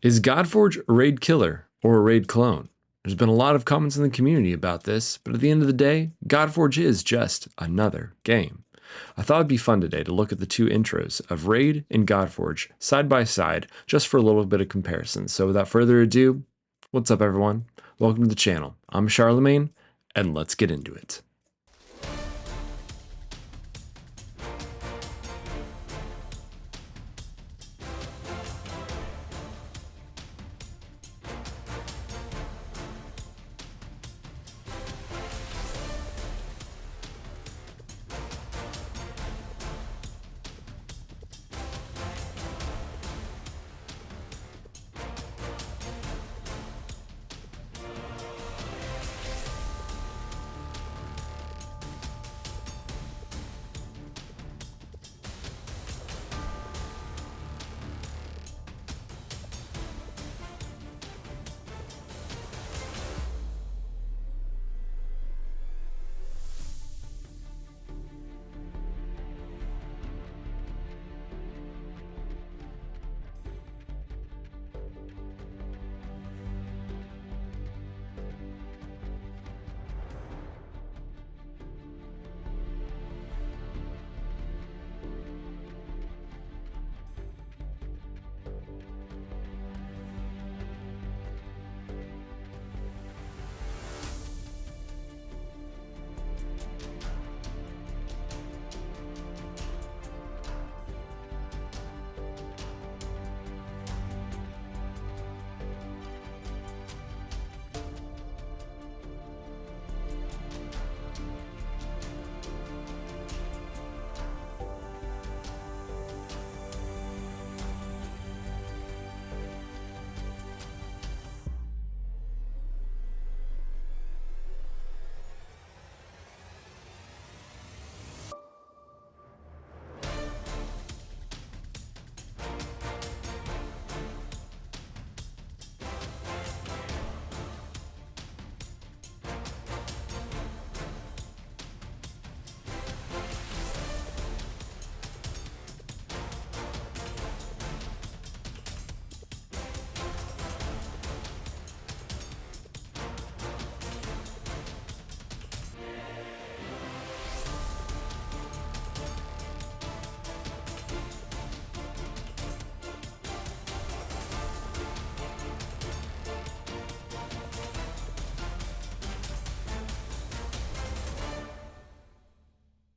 Is Godforge a raid killer or a raid clone? There's been a lot of comments in the community about this, but at the end of the day, Godforge is just another game. I thought it'd be fun today to look at the two intros of Raid and Godforge side by side, just for a little bit of comparison. So without further ado, what's up everyone? Welcome to the channel. I'm Charlemagne, and let's get into it.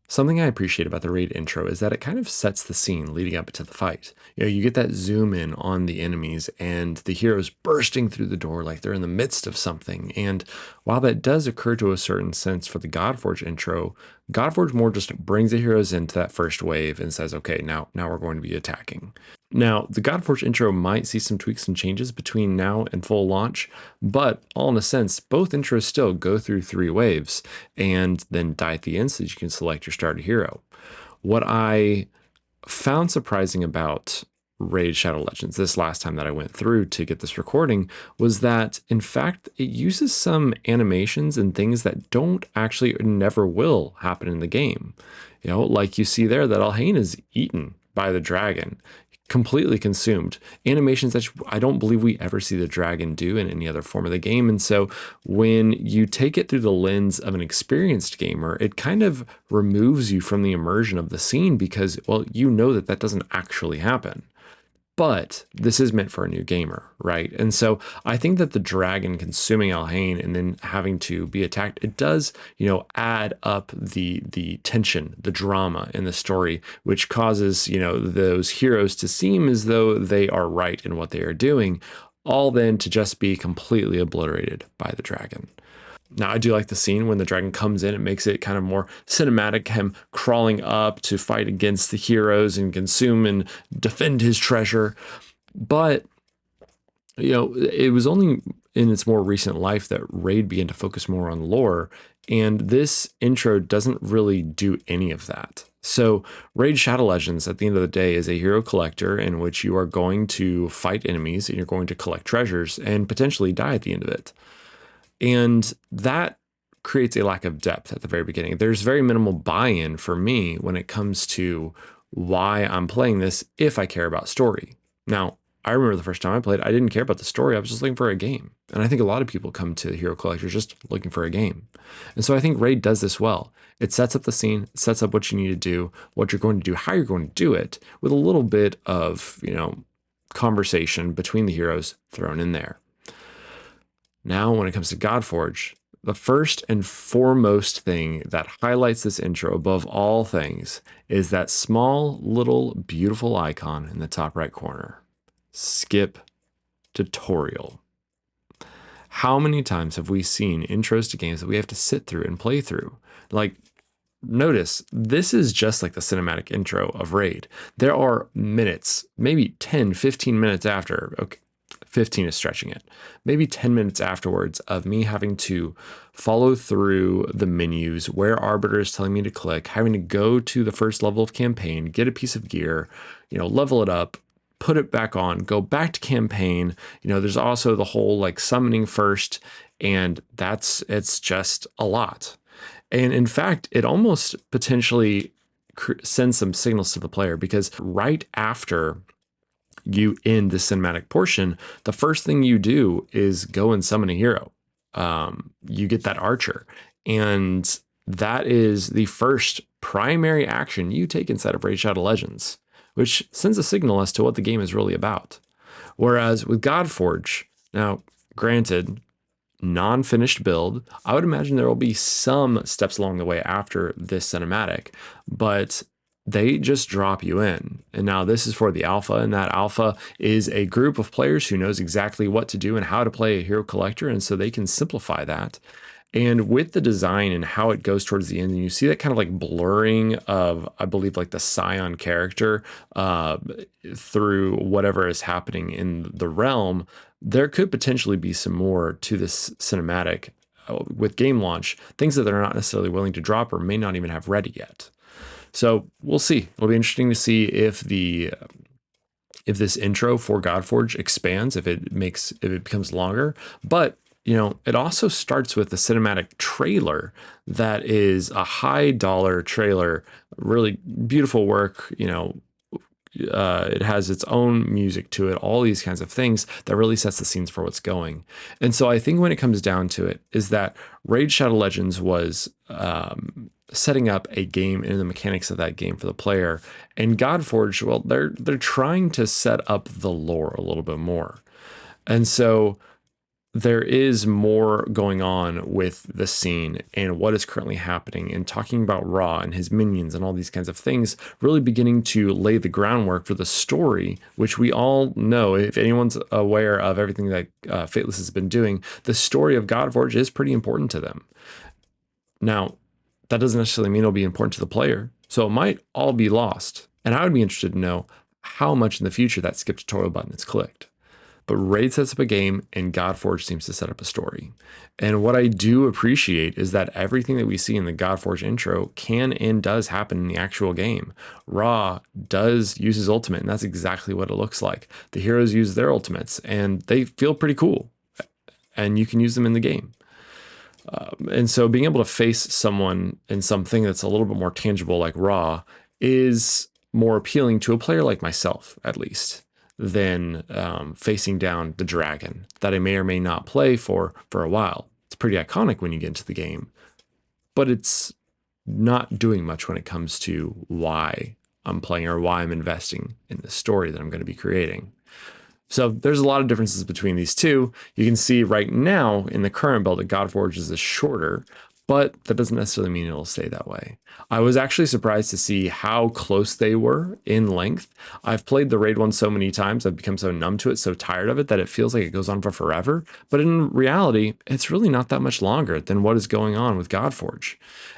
Something I appreciate about the raid intro is that it kind of sets the scene leading up to the fight. You get that zoom in on the enemies and the heroes bursting through the door like they're in the midst of something. And while that does occur to a certain sense for the Godforge intro, Godforge more just brings the heroes into that first wave and says, okay, now we're going to be attacking. Now, the Godforge intro might see some tweaks and changes between now and full launch, but all in a sense, both intros still go through 3 waves and then die at the end so that you can select your starter hero. What I found surprising about Raid Shadow Legends this last time that I went through to get this recording was that, in fact, it uses some animations and things that don't actually or never will happen in the game. Like you see there that Alhain is eaten by the dragon, completely consumed. Animations that I don't believe we ever see the dragon do in any other form of the game. And so when you take it through the lens of an experienced gamer, it kind of removes you from the immersion of the scene because, well, that doesn't actually happen. But this is meant for a new gamer, right? And so I think that the dragon consuming Alhain and then having to be attacked, it does, add up the tension, the drama in the story, which causes, those heroes to seem as though they are right in what they are doing, all then to just be completely obliterated by the dragon. Now, I do like the scene when the dragon comes in. It makes it kind of more cinematic, him crawling up to fight against the heroes and consume and defend his treasure. But, it was only in its more recent life that Raid began to focus more on lore, and this intro doesn't really do any of that. So Raid Shadow Legends at the end of the day is a hero collector in which you are going to fight enemies and you're going to collect treasures and potentially die at the end of it. And that creates a lack of depth at the very beginning. There's very minimal buy-in for me when it comes to why I'm playing this if I care about story. Now, I remember the first time I played, I didn't care about the story. I was just looking for a game. And I think a lot of people come to Hero Collectors just looking for a game. And so I think Raid does this well. It sets up the scene, it sets up what you need to do, what you're going to do, how you're going to do it, with a little bit of, conversation between the heroes thrown in there. Now, when it comes to Godforge, the first and foremost thing that highlights this intro above all things is that small, little, beautiful icon in the top right corner. Skip tutorial. How many times have we seen intros to games that we have to sit through and play through? Like, notice, this is just like the cinematic intro of Raid. There are minutes, maybe 10, 15 minutes after, okay, 15 is stretching it, maybe 10 minutes afterwards of me having to follow through the menus where Arbiter is telling me to click, having to go to the first level of campaign, get a piece of gear, level it up, put it back on, go back to campaign. There's also the whole like summoning first, and it's just a lot. And in fact, it almost potentially sends some signals to the player, because right after you end the cinematic portion, the first thing you do is go and summon a hero. You get that archer, and that is the first primary action you take inside of Raid Shadow Legends, which sends a signal as to what the game is really about. Whereas with Godforge, now granted, non-finished build, I would imagine there will be some steps along the way after this cinematic, but they just drop you in. And now this is for the alpha, and that alpha is a group of players who knows exactly what to do and how to play a hero collector, and so they can simplify that. And with the design and how it goes towards the end, and you see that kind of like blurring of, I believe, like the Scion character through whatever is happening in the realm, there could potentially be some more to this cinematic with game launch, things that they're not necessarily willing to drop or may not even have ready yet. So we'll see. It'll be interesting to see if this intro for Godforge expands, if it becomes longer. But it also starts with a cinematic trailer that is a high dollar trailer, really beautiful work. It has its own music to it, all these kinds of things that really sets the scenes for what's going. And so I think when it comes down to it is that Raid Shadow Legends was setting up a game and the mechanics of that game for the player. And Godforge, well, they're trying to set up the lore a little bit more. And so there is more going on with the scene and what is currently happening, and talking about Ra and his minions and all these kinds of things, really beginning to lay the groundwork for the story, which we all know, if anyone's aware of everything that Fateless has been doing, the story of Godforge is pretty important to them. Now, that doesn't necessarily mean it'll be important to the player, so it might all be lost. And I would be interested to know how much in the future that skip tutorial button is clicked. But Raid sets up a game, and Godforge seems to set up a story. And what I do appreciate is that everything that we see in the Godforge intro can and does happen in the actual game. Ra does use his ultimate, and that's exactly what it looks like. The heroes use their ultimates, and they feel pretty cool. And you can use them in the game. And so being able to face someone in something that's a little bit more tangible like Ra is more appealing to a player like myself, at least, than facing down the dragon that I may or may not play for a while. It's pretty iconic when you get into the game, but it's not doing much when it comes to why I'm playing or why I'm investing in the story that I'm going to be creating. So there's a lot of differences between these two. You can see right now in the current build that Godforge is shorter, but that doesn't necessarily mean it'll stay that way. I was actually surprised to see how close they were in length. I've played the Raid one so many times, I've become so numb to it, so tired of it, that it feels like it goes on for forever. But in reality, it's really not that much longer than what is going on with Godforge.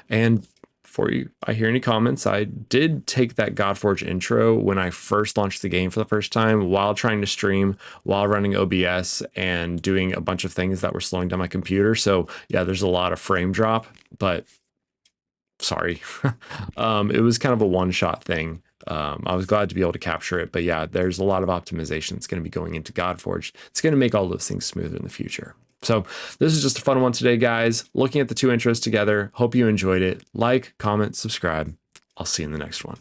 And before I hear any comments, I did take that Godforge intro when I first launched the game for the first time, while trying to stream, while running OBS, and doing a bunch of things that were slowing down my computer. So yeah, there's a lot of frame drop, but sorry. It was kind of a one-shot thing. I was glad to be able to capture it, but yeah, there's a lot of optimization that's going to be going into Godforge. It's going to make all those things smoother in the future. So this is just a fun one today, guys. Looking at the two intros together. Hope you enjoyed it. Like, comment, subscribe. I'll see you in the next one.